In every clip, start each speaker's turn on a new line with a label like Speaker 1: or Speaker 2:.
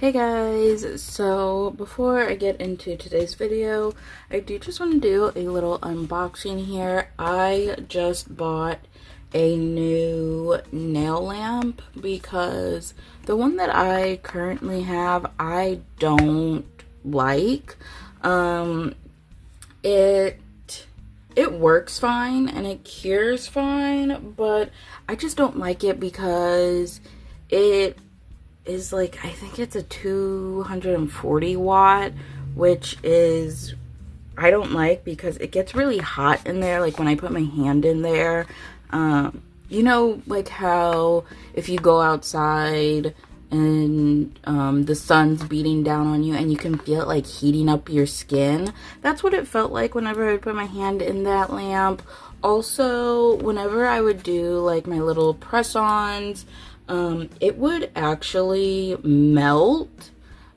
Speaker 1: Hey guys, so before I get into today's video, I do just want to do a little unboxing here. I just bought a new nail lamp because the one that I currently have, I don't like. It works fine and it cures fine, but I just don't like it because it is like, I think it's a 240 watt, which is, I don't like because it gets really hot in there, like when I put my hand in there. You know, like how if you go outside and the sun's beating down on you and you can feel it like heating up your skin. That's what it felt like whenever I would put my hand in that lamp. Also, whenever I would do like my little press-ons, it would actually melt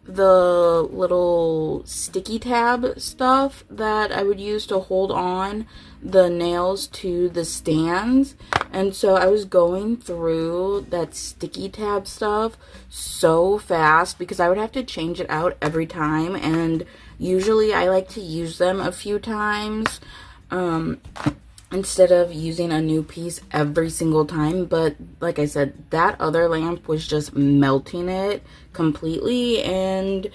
Speaker 1: the little sticky tab stuff that I would use to hold on the nails to the stands. And so I was going through that sticky tab stuff so fast because I would have to change it out every time, and usually I like to use them a few times instead of using a new piece every single time. But like I said, that other lamp was just melting it completely, and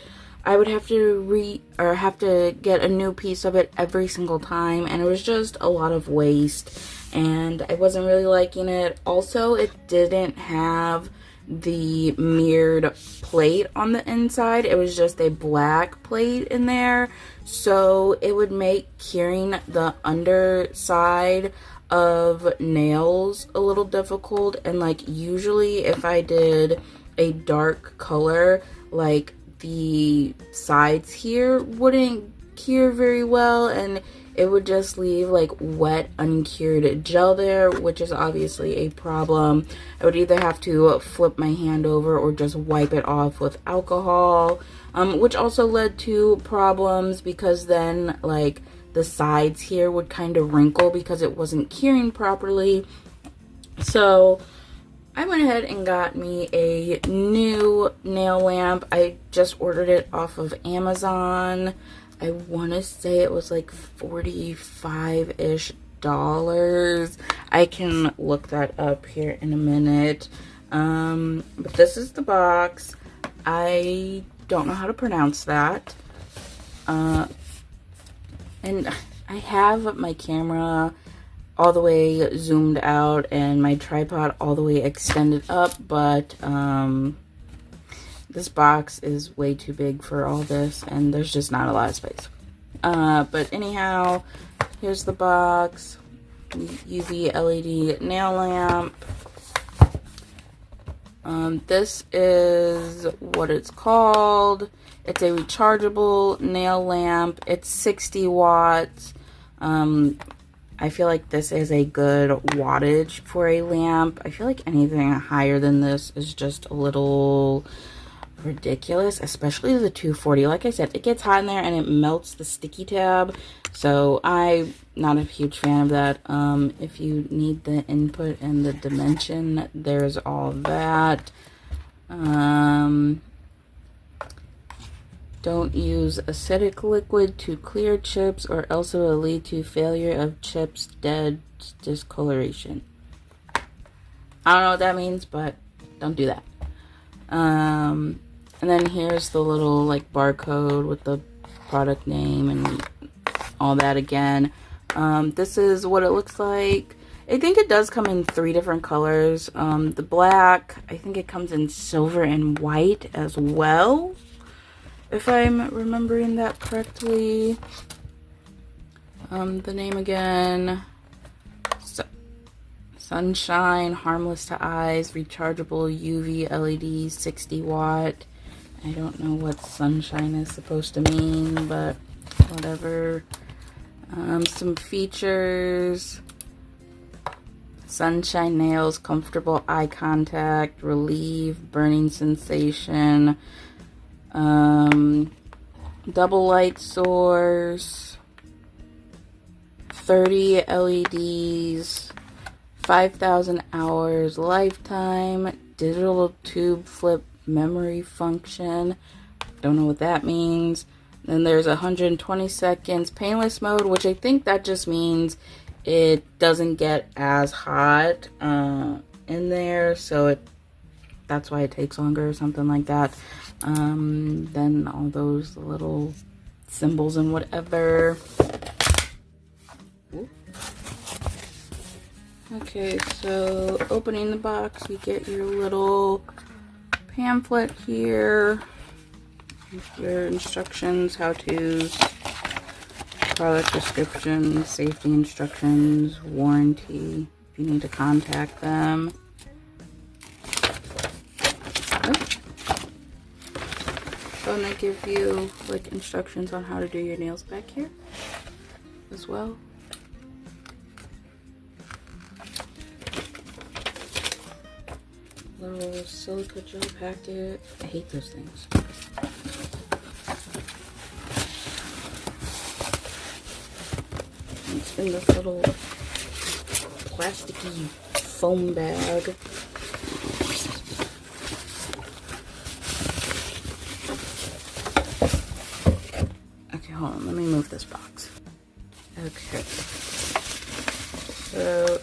Speaker 1: I would have to get a new piece of it every single time, and it was just a lot of waste and I wasn't really liking it. Also, it didn't have the mirrored plate on the inside. It was just a black plate in there, so it would make curing the underside of nails a little difficult. And like usually if I did a dark color, like the sides here wouldn't cure very well, and it would just leave like wet, uncured gel there, which is obviously a problem. I would either have to flip my hand over or just wipe it off with alcohol, which also led to problems because then like the sides here would kind of wrinkle because it wasn't curing properly. So I went ahead and got me a new nail lamp. I just ordered it off of Amazon. I want to say it was like $45-ish. I can look that up here in a minute. But this is the box. I don't know how to pronounce that. And I have my camera all the way zoomed out and my tripod all the way extended up, but this box is way too big for all this, and there's just not a lot of space. But anyhow, here's the box. UV LED nail lamp. This is what it's called. It's a rechargeable nail lamp. It's 60 watts. I feel like this is a good wattage for a lamp. I feel like anything higher than this is just a little ridiculous, especially the 240. Like I said, it gets hot in there and it melts the sticky tab, so I'm not a huge fan of that. If you need the input and the dimension, there's all that. Don't use acidic liquid to clear chips or else it will lead to failure of chips, dead, discoloration. I don't know what that means, but don't do that. And then here's the little like barcode with the product name and all that again. This is what it looks like. I think it does come in 3 different colors. The black, I think it comes in silver and white as well, if I'm remembering that correctly. The name again. Sunshine, harmless to eyes, rechargeable UV LED, 60 watt. I don't know what sunshine is supposed to mean, but whatever. Some features. Sunshine nails, comfortable eye contact, relieve burning sensation, double light source, 30 LEDs, 5,000 hours lifetime, digital tube flip memory function. Don't know what that means. Then there's 120 seconds painless mode, which I think that just means it doesn't get as hot in there, so that's why it takes longer or something like that. Then all those little symbols and whatever. Okay, so opening the box, you get your little pamphlet here, your instructions, how-tos, product description, safety instructions, warranty, if you need to contact them. So, and they give you like instructions on how to do your nails back here as well. Little silica gel packet. I hate those things. It's in this little plasticky foam bag. Okay, hold on. Let me move this box. Okay. So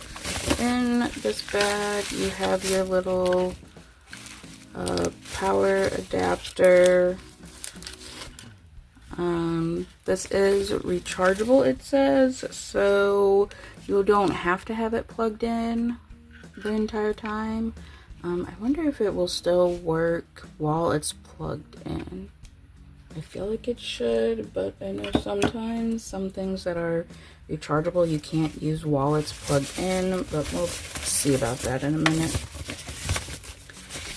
Speaker 1: in this bag, you have your little power adapter. This is rechargeable, it says, so you don't have to have it plugged in the entire time. I wonder if it will still work while it's plugged in. I feel like it should, but I know sometimes some things that are rechargeable you can't use while it's plugged in, but we'll see about that in a minute.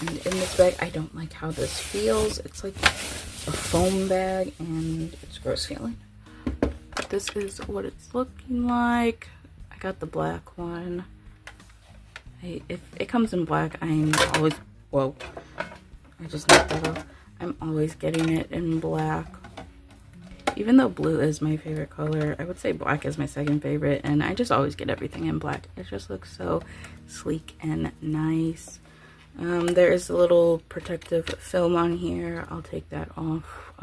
Speaker 1: And in this bag, I don't like how this feels. It's like a foam bag and it's gross feeling. But this is what it's looking like. I got the black one. If it comes in black, I'm always, whoa, I just knocked that off. I'm always getting it in black. Even though blue is my favorite color, I would say black is my second favorite, and I just always get everything in black. It just looks so sleek and nice. There is a little protective film on here. I'll take that off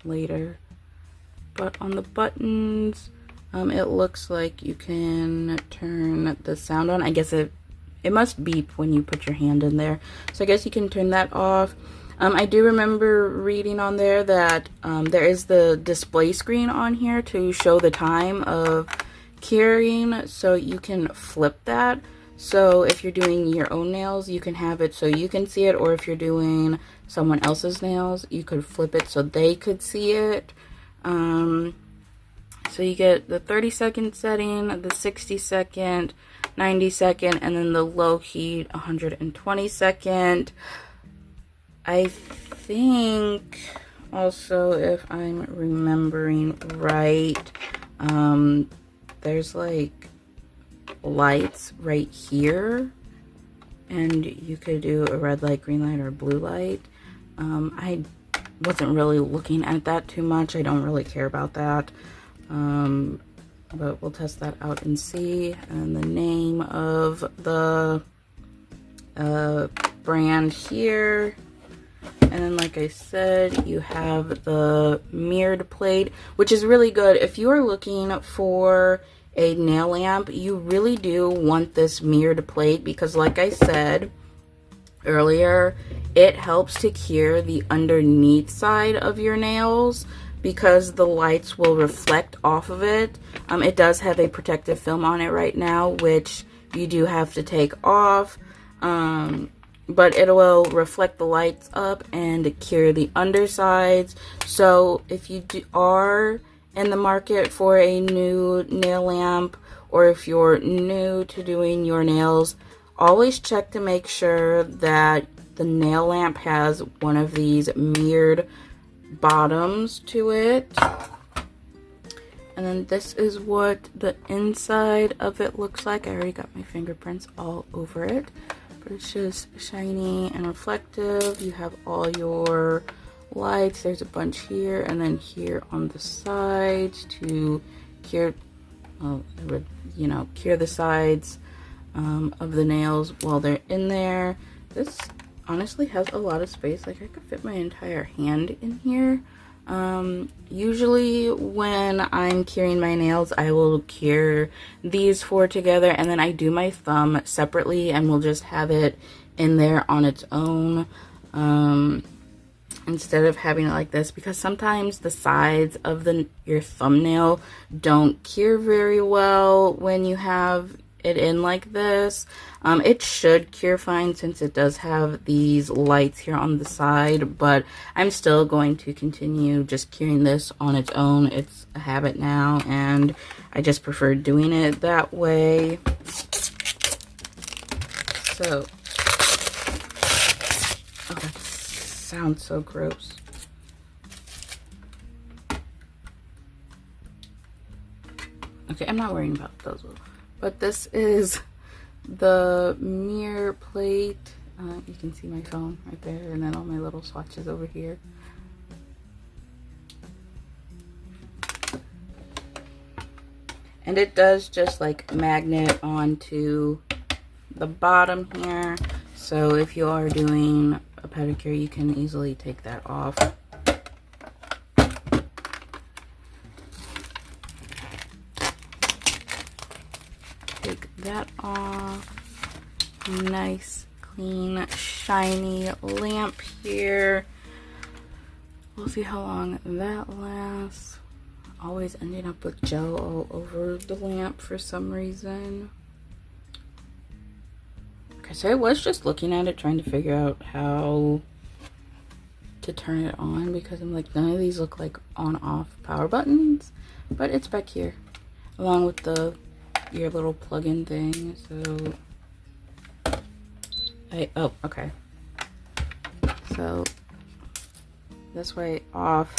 Speaker 1: later. But on the buttons, it looks like you can turn the sound on. I guess it must beep when you put your hand in there. So I guess you can turn that off. I do remember reading on there that there is the display screen on here to show the time of curing, so you can flip that. So if you're doing your own nails, you can have it so you can see it, or if you're doing someone else's nails, you could flip it so they could see it. So you get the 30-second setting, the 60-second, 90-second, and then the low heat 120-second. I think also, if I'm remembering right, there's like lights right here, and you could do a red light, green light, or blue light. I wasn't really looking at that too much. I don't really care about that, but we'll test that out and see. And the name of the brand here. And then, like I said, you have the mirrored plate, which is really good. If you are looking for a nail lamp, you really do want this mirrored plate because, like I said earlier, it helps to cure the underneath side of your nails because the lights will reflect off of it. It does have a protective film on it right now, which you do have to take off. But it will reflect the lights up and cure the undersides. So if you are in the market for a new nail lamp, or if you're new to doing your nails, always check to make sure that the nail lamp has one of these mirrored bottoms to it. And then this is what the inside of it looks like. I already got my fingerprints all over it. But it's just shiny and reflective. You have all your lights. There's a bunch here and then here on the sides to cure, well, it would, you know, cure the sides of the nails while they're in there. This honestly has a lot of space. Like I could fit my entire hand in here. Usually when I'm curing my nails, I will cure these four together, and then I do my thumb separately, and we'll just have it in there on its own, instead of having it like this, because sometimes the sides of your thumbnail don't cure very well when you have it in like this. It should cure fine since it does have these lights here on the side, but I'm still going to continue just curing this on its own. It's a habit now, and I just prefer doing it that way. So, oh, that sounds so gross. Okay, I'm not worrying about those. But this is the mirror plate. You can see my phone right there, and then all my little swatches over here. And it does just like magnet onto the bottom here. So if you are doing a pedicure, you can easily take that off. Take that off. Nice, clean, shiny lamp here. We'll see how long that lasts. Always ending up with gel all over the lamp for some reason. Okay, so I was just looking at it, trying to figure out how to turn it on, because I'm like, none of these look like on-off power buttons, but it's back here, along with your little plug-in thing. So oh, okay. So this way off,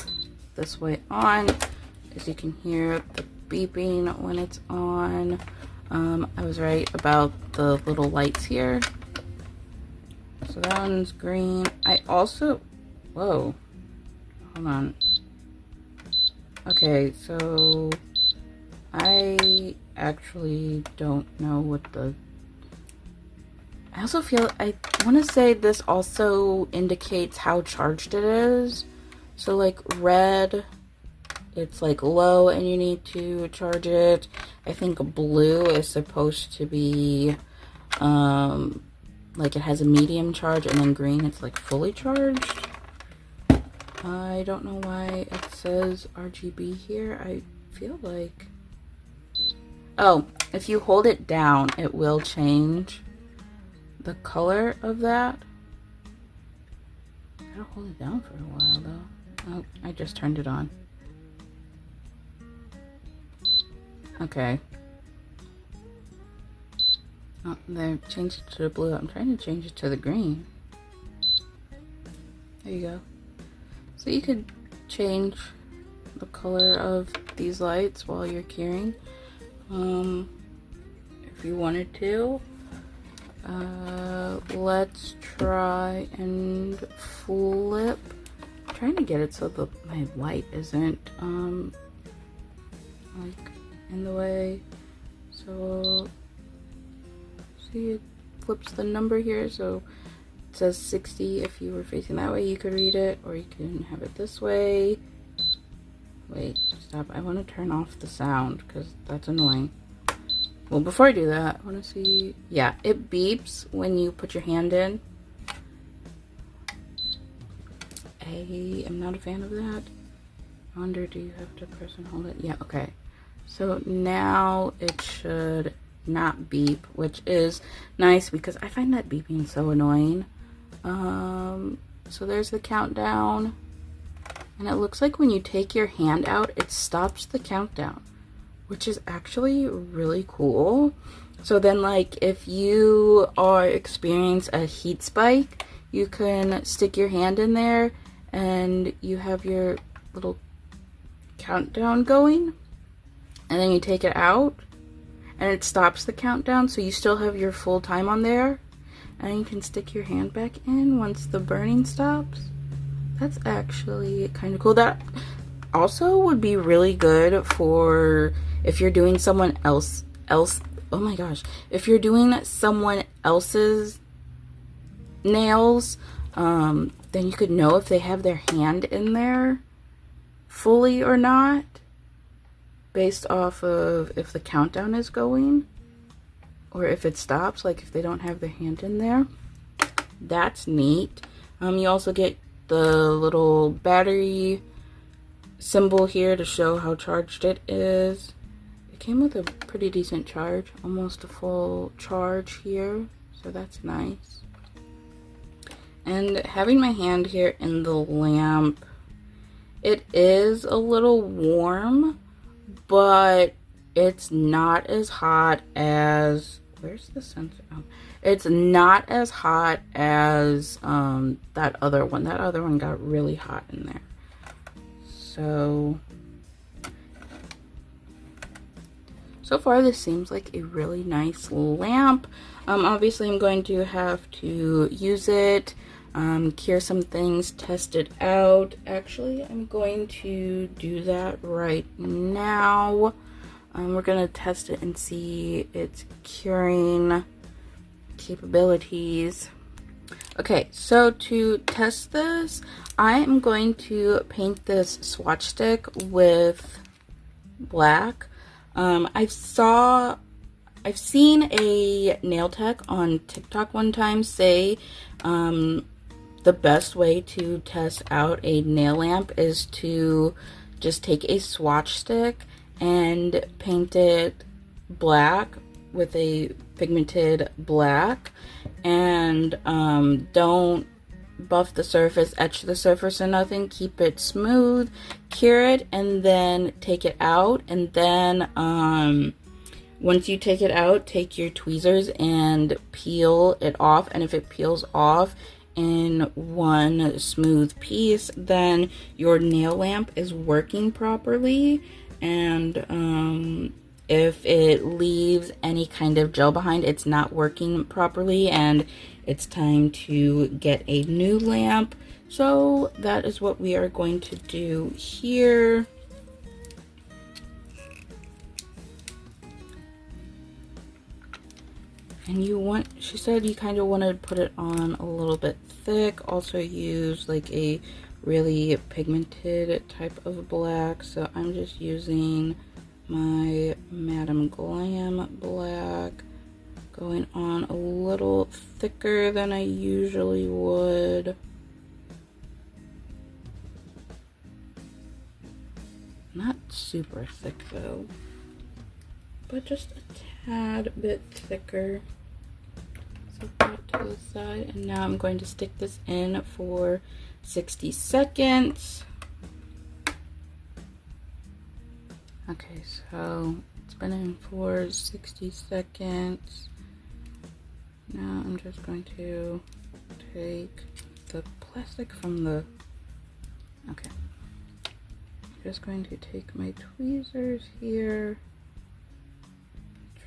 Speaker 1: this way on. As you can hear the beeping when it's on. I was right about the little lights here. So that one's green. I also, whoa, hold on. Okay, so I actually don't know what I also feel, I want to say this also indicates how charged it is. So like red, it's like low and you need to charge it. I think blue is supposed to be like it has a medium charge, and then green it's like fully charged. I don't know why it says RGB here. I feel like, oh, if you hold it down it will change the color of that. I gotta hold it down for a while though. Oh, I just turned it on. Okay. Oh, there, changed it to the blue. I'm trying to change it to the green. There you go. So you could change the color of these lights while you're curing, if you wanted to. Let's try and flip. I'm trying to get it so my light isn't like in the way. So see, it flips the number here, so it says 60. If you were facing that way you could read it, or you can have it this way. Wait, stop. I want to turn off the sound because that's annoying. Well, before I do that, I want to see. Yeah, it beeps when you put your hand in. I am not a fan of that. I wonder, do you have to press and hold it? Yeah, okay. So now it should not beep, which is nice because I find that beeping so annoying. So there's the countdown. And it looks like when you take your hand out, it stops the countdown, which is actually really cool. So then, like, if you are experience a heat spike, you can stick your hand in there and you have your little countdown going, and then you take it out and it stops the countdown, so you still have your full time on there, and you can stick your hand back in once the burning stops. That's actually kind of cool. That also would be really good for if you're doing someone else, oh my gosh, if you're doing someone else's nails, then you could know if they have their hand in there fully or not, based off of if the countdown is going or if it stops, like if they don't have their hand in there. That's neat. You also get the little battery symbol here to show how charged it is. It came with a pretty decent charge, almost a full charge here, so that's nice. And having my hand here in the lamp, it is a little warm, but it's not as hot as, where's the sensor? Oh, it's not as hot as that other one. That other one got really hot in there. So far this seems like a really nice lamp. Obviously I'm going to have to use it, cure some things, test it out. Actually, I'm going to do that right now. We're gonna test it and see its curing capabilities. Okay, so to test this, I am going to paint this swatch stick with black. I've seen a nail tech on TikTok one time say the best way to test out a nail lamp is to just take a swatch stick and paint it black with a pigmented black, and don't buff the surface, etch the surface or nothing. Keep it smooth, cure it, and then take it out. And then once you take it out, take your tweezers and peel it off. And if it peels off in one smooth piece, then your nail lamp is working properly. And if it leaves any kind of gel behind, it's not working properly, and it's time to get a new lamp. So that is what we are going to do here. And she said you kind of want to put it on a little bit thick. Also use like a really pigmented type of black. So I'm just using my Madam Glam black, going on a little thicker than I usually would. Not super thick though, but just a tad bit thicker. So that to the side, and now I'm going to stick this in for 60 seconds. Okay, so it's been in for 60 seconds. Now I'm just going to take the plastic from the, okay. I'm just going to take my tweezers here,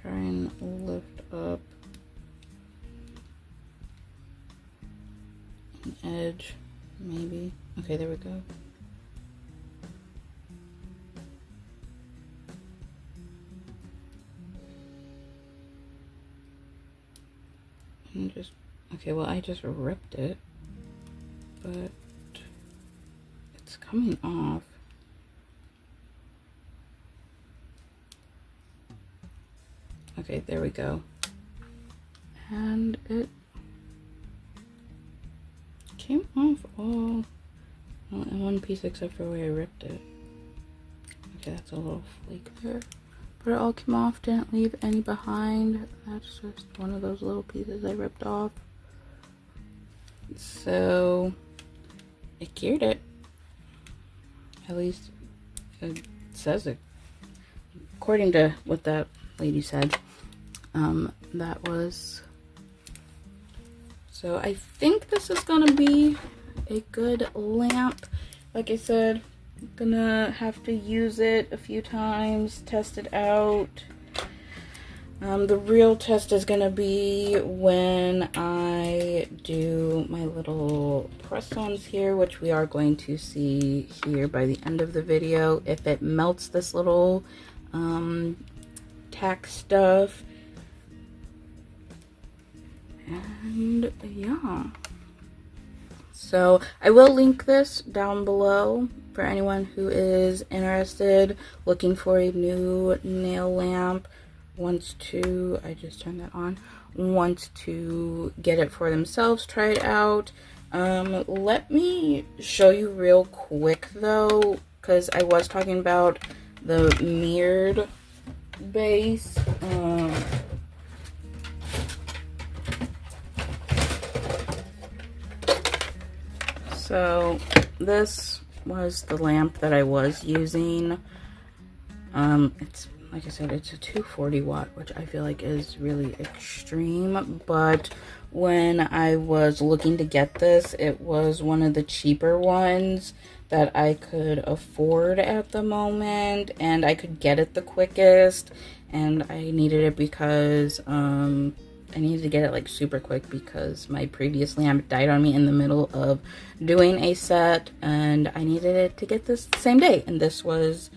Speaker 1: try and lift up an edge, maybe. Okay, there we go. And just, okay, well, I just ripped it, but it's coming off. Okay, there we go. And it came off all in one piece except for where I ripped it. Okay, that's a little flake there. But it all came off, didn't leave any behind. That's just one of those little pieces I ripped off. So it cured it. At least it says it. According to what that lady said. That was. So I think this is gonna be a good lamp. Like I said, I'm gonna have to use it a few times, test it out. The real test is gonna be when I do my little press-ons here, which we are going to see here by the end of the video. If it melts this little tack stuff. And yeah. So I will link this down below for anyone who is interested, looking for a new nail lamp, wants to, I just turned that on, wants to get it for themselves, try it out. Let me show you real quick though, because I was talking about the mirrored base. So this was the lamp that I was using. It's, like I said, it's a 240 watt, which I feel like is really extreme, but when I was looking to get this, it was one of the cheaper ones that I could afford at the moment, and I could get it the quickest, and I needed it because I needed to get it like super quick because my previous lamp died on me in the middle of doing a set, and I needed it to get this the same day, and this was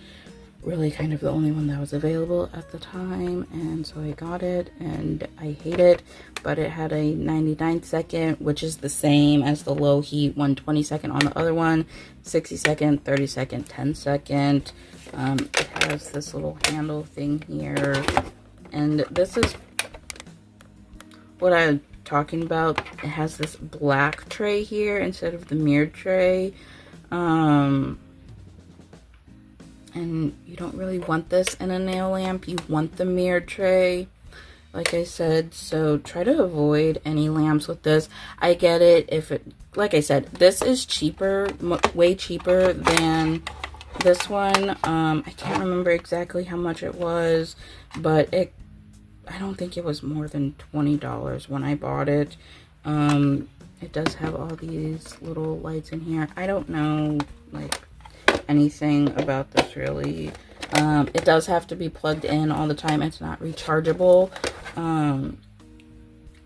Speaker 1: really kind of the only one that was available at the time, and so I got it, and I hate it, but it had a 99-second, which is the same as the low heat 120-second on the other one, 60-second, 30-second, 10-second. It has this little handle thing here, and this is what I'm talking about. It has this black tray here instead of the mirrored tray. And you don't really want this in a nail lamp. You want the mirrored tray, like I said. So try to avoid any lamps with this. I get it if it, like I said, this is cheaper, way cheaper than this one. I can't remember exactly how much it was, but I don't think it was more than $20 when I bought it. It does have all these little lights in here. I don't know, like, anything about this really. It does have to be plugged in all the time. It's not rechargeable.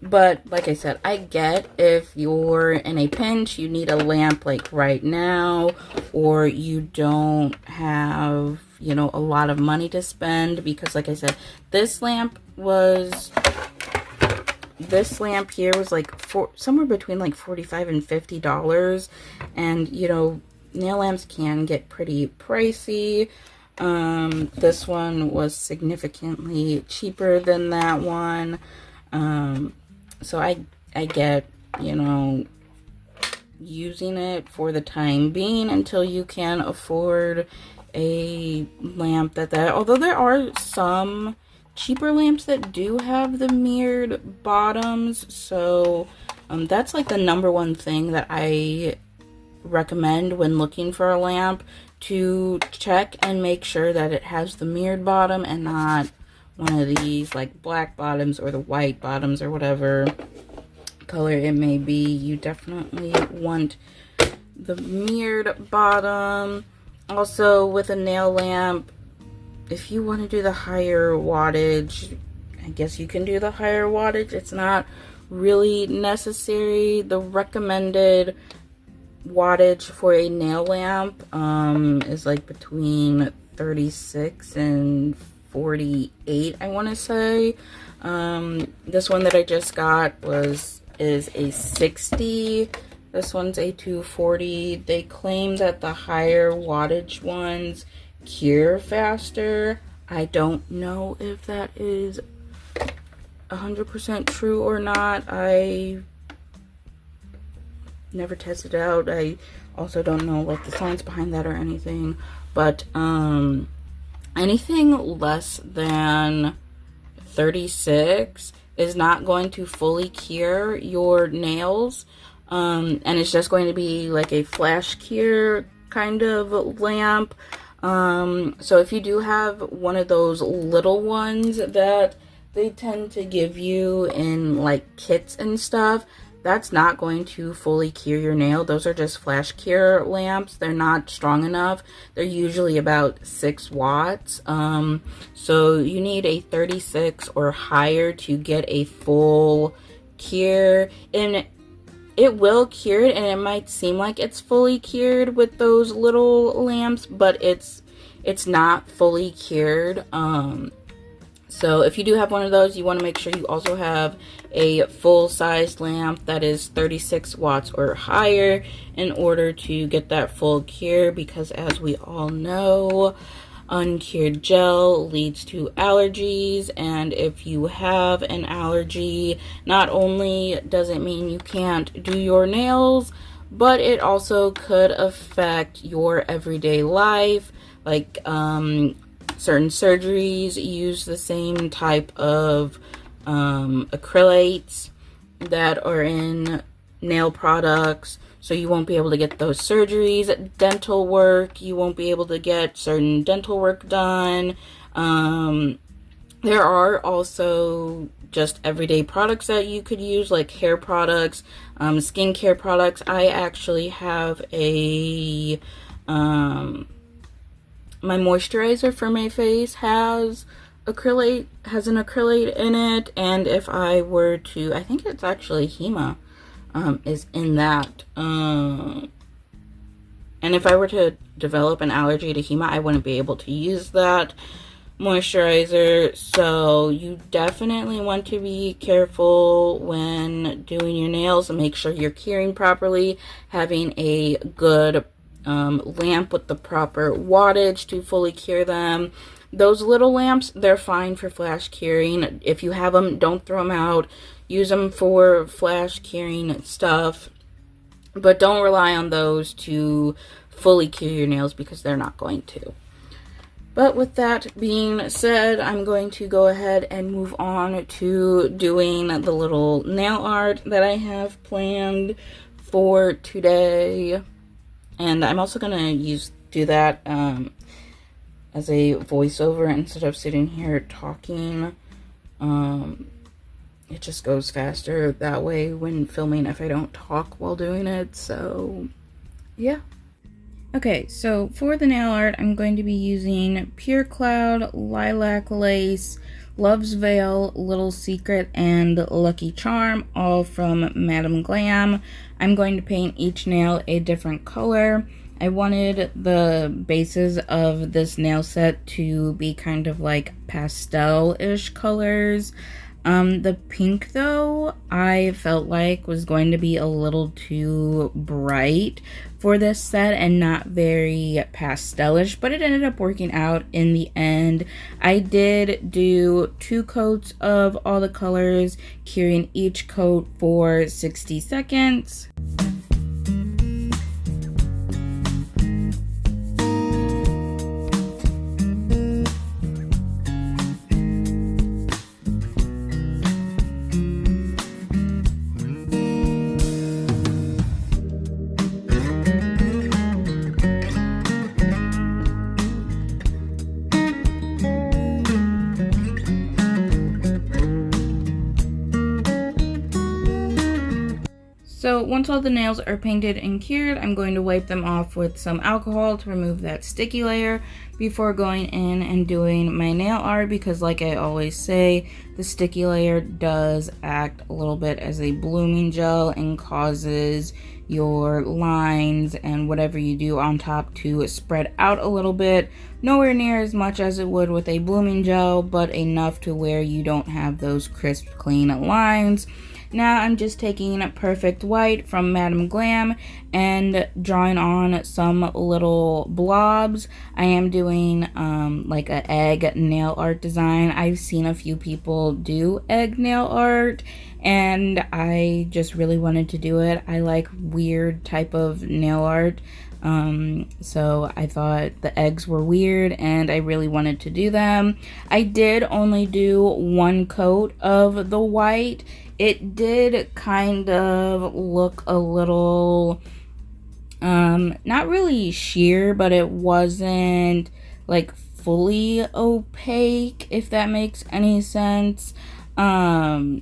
Speaker 1: But like I said, I get if you're in a pinch, you need a lamp like right now, or you don't have, you know, a lot of money to spend, because like I said, this lamp here was like somewhere between like $45 and $50, and you know, nail lamps can get pretty pricey. This one was significantly cheaper than that one. So I get, you know, using it for the time being until you can afford a lamp although there are some cheaper lamps that do have the mirrored bottoms. So that's like the #1 thing that I recommend when looking for a lamp, to check and make sure that it has the mirrored bottom and not one of these like black bottoms or the white bottoms or whatever color it may be. You definitely want the mirrored bottom. Also, with a nail lamp, if you want to do the higher wattage, I guess you can do the higher wattage. It's not really necessary. The recommended wattage for a nail lamp is like between 36 and 48, I want to say. This one that I just got is a 60. This one's a 240. They claim that the higher wattage ones cure faster. I don't know if that is 100% true or not. I never tested it out. I also don't know like the science behind that or anything, but anything less than 36 is not going to fully cure your nails, and it's just going to be like a flash cure kind of lamp. So if you do have one of those little ones that they tend to give you in like kits and stuff, that's not going to fully cure your nail. Those are just flash cure lamps. They're not strong enough. They're usually about 6 watts. So you need a 36 or higher to get a full cure. And it will cure it, and it might seem like it's fully cured with those little lamps, but it's not fully cured. So if you do have one of those, you want to make sure you also have a full-sized lamp that is 36 watts or higher in order to get that full cure, because as we all know, uncured gel leads to allergies, and if you have an allergy, not only does it mean you can't do your nails, but it also could affect your everyday life. Like certain surgeries use the same type of acrylates that are in nail products, so you won't be able to get those surgeries. Dental work, you won't be able to get certain dental work done. There are also just everyday products that you could use, like hair products, skincare products. I actually have a my moisturizer for my face has an acrylate in it, and if I were to, I think it's actually Hema is in that, and if I were to develop an allergy to Hema, I wouldn't be able to use that moisturizer. So you definitely want to be careful when doing your nails and make sure you're curing properly, having a good lamp with the proper wattage to fully cure them. Those little lamps, they're fine for flash curing. If you have them, don't throw them out. Use them for flash curing stuff, but don't rely on those to fully cure your nails, because they're not going to. But with that being said, I'm going to go ahead and move on to doing the little nail art that I have planned for today. And I'm also going to do that as a voiceover instead of sitting here talking. It just goes faster that way when filming if I don't talk while doing it. So, yeah. Okay, so for the nail art, I'm going to be using Pure Cloud, Lilac Lace, Love's Veil, Little Secret, and Lucky Charm, all from Madam Glam. I'm going to paint each nail a different color. I wanted the bases of this nail set to be kind of like pastel-ish colors. The pink, though, I felt like was going to be a little too bright for this set and not very pastelish, but it ended up working out in the end. I did do 2 coats of all the colors, curing each coat for 60 seconds. So once all the nails are painted and cured, I'm going to wipe them off with some alcohol to remove that sticky layer before going in and doing my nail art, because like I always say, the sticky layer does act a little bit as a blooming gel and causes your lines and whatever you do on top to spread out a little bit. Nowhere near as much as it would with a blooming gel, but enough to where you don't have those crisp, clean lines. Now I'm just taking Perfect White from Madam Glam and drawing on some little blobs. I am doing like an egg nail art design. I've seen a few people do egg nail art, and I just really wanted to do it. I like weird type of nail art. So I thought the eggs were weird and I really wanted to do them. I did only do 1 coat of the white. It did kind of look a little, not really sheer, but it wasn't like fully opaque, if that makes any sense. And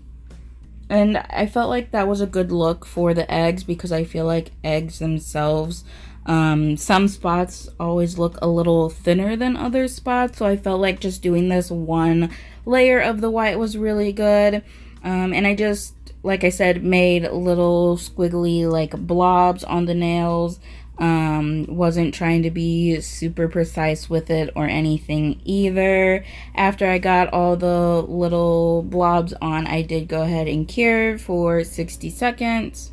Speaker 1: I felt like that was a good look for the eggs, because I feel like eggs themselves, some spots always look a little thinner than other spots, so I felt like just doing this 1 layer of the white was really good. And I just, like I said, made little squiggly like blobs on the nails. Wasn't trying to be super precise with it or anything either. After I got all the little blobs on, I did go ahead and cure for 60 seconds.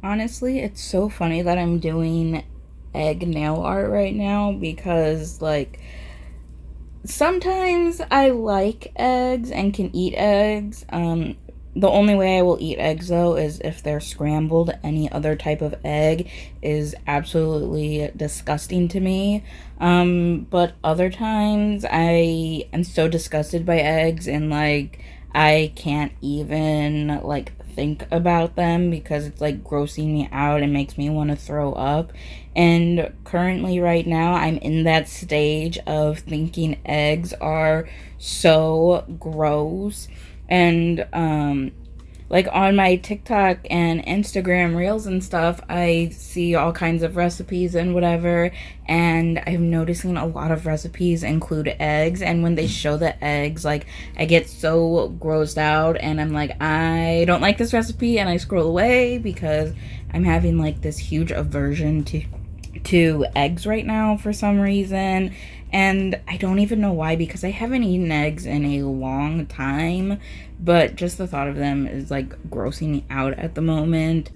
Speaker 1: Honestly, it's so funny that I'm doing egg nail art right now because, like, sometimes I like eggs and can eat eggs. The only way I will eat eggs, though, is if they're scrambled. Any other type of egg is absolutely disgusting to me. But other times I am so disgusted by eggs and, like, I can't even, like, think about them because it's, like, grossing me out and makes me want to throw up. And currently, right now, I'm in that stage of thinking eggs are so gross. And like on my TikTok and Instagram reels and stuff, I see all kinds of recipes and whatever, and I'm noticing a lot of recipes include eggs, and when they show the eggs, like, I get so grossed out and I'm like, I don't like this recipe, and I scroll away because I'm having like this huge aversion to eggs right now for some reason. And I don't even know why, because I haven't eaten eggs in a long time, but just the thought of them is like grossing me out at the moment.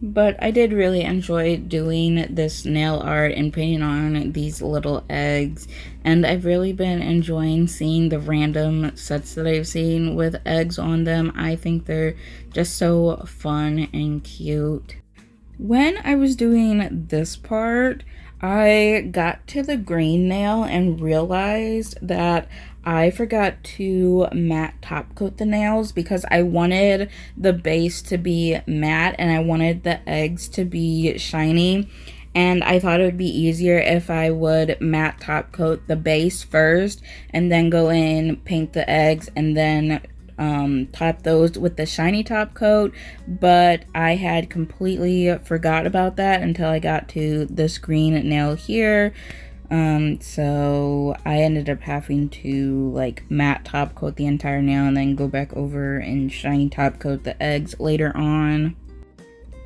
Speaker 1: But I did really enjoy doing this nail art and painting on these little eggs, and I've really been enjoying seeing the random sets that I've seen with eggs on them. I think they're just so fun and cute. When I was doing this part, I got to the green nail and realized that I forgot to matte top coat the nails because I wanted the base to be matte and I wanted the eggs to be shiny. And I thought it would be easier if I would matte top coat the base first and then go in, paint the eggs, and then top those with the shiny top coat, but I had completely forgot about that until I got to this green nail here. So I ended up having to like matte top coat the entire nail and then go back over and shiny top coat the eggs later on.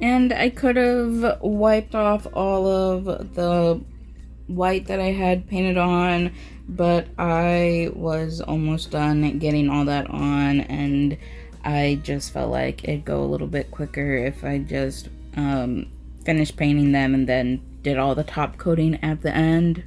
Speaker 1: And I could have wiped off all of the white that I had painted on, but I was almost done getting all that on, and I just felt like it'd go a little bit quicker if I just finished painting them and then did all the top coating at the end.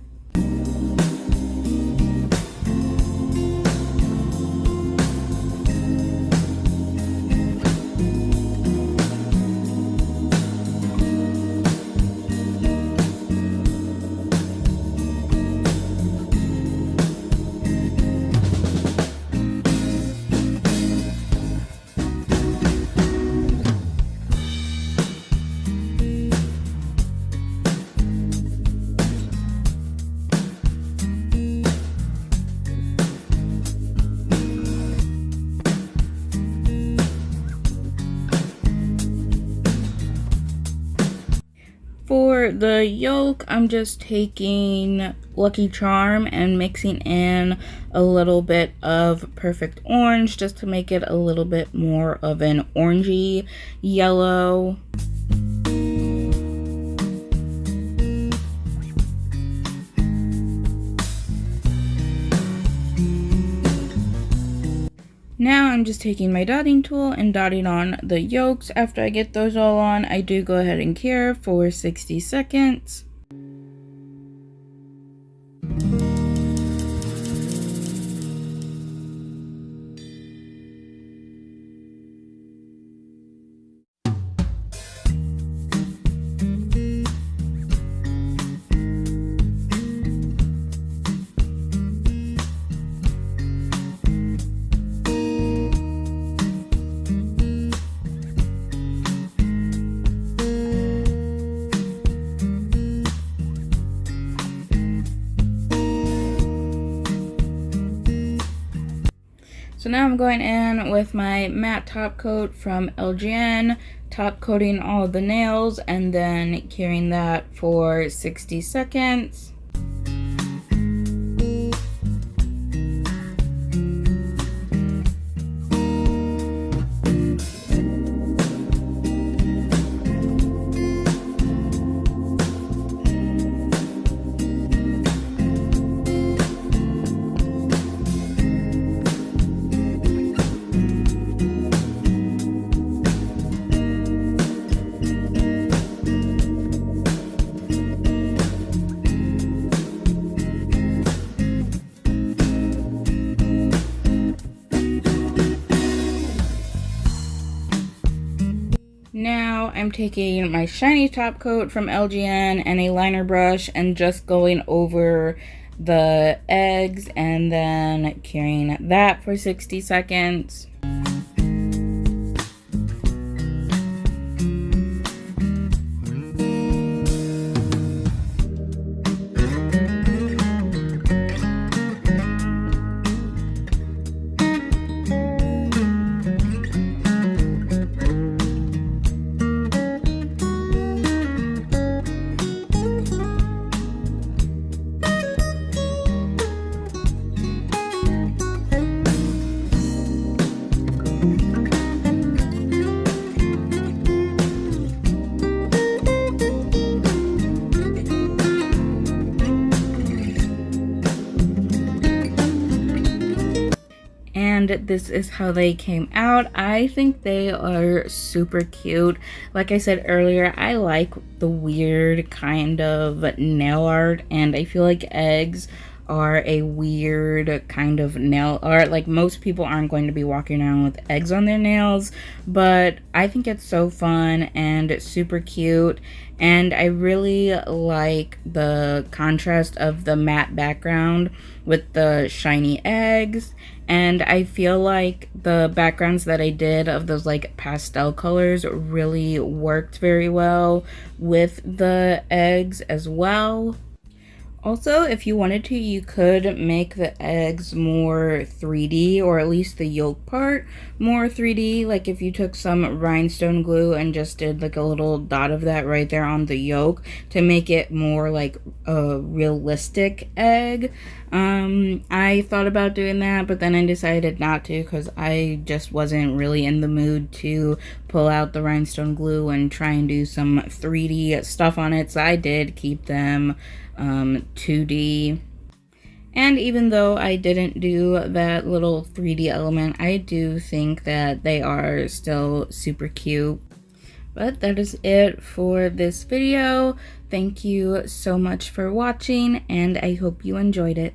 Speaker 1: For the yolk, I'm just taking Lucky Charm and mixing in a little bit of Perfect Orange just to make it a little bit more of an orangey yellow. Now I'm just taking my dotting tool and dotting on the yolks. After I get those all on, I do go ahead and cure for 60 seconds. So now I'm going in with my matte top coat from LGN, top coating all of the nails and then curing that for 60 seconds. now I'm taking my shiny top coat from LGN and a liner brush and just going over the eggs and then curing that for 60 seconds. And this is how they came out. I think they are super cute. Like I said earlier, I like the weird kind of nail art, and I feel like eggs are a weird kind of nail art. Like, most people aren't going to be walking around with eggs on their nails, but I think it's so fun and super cute. And I really like the contrast of the matte background with the shiny eggs. And I feel like the backgrounds that I did of those like pastel colors really worked very well with the eggs as well. Also, if you wanted to, you could make the eggs more 3D, or at least the yolk part more 3D. Like if you took some rhinestone glue and just did like a little dot of that right there on the yolk to make it more like a realistic egg. I thought about doing that, but then I decided not to because I just wasn't really in the mood to pull out the rhinestone glue and try and do some 3D stuff on it. So I did keep them 2D. And even though I didn't do that little 3D element, I do think that they are still super cute. But that is it for this video. Thank you so much for watching, and I hope you enjoyed it.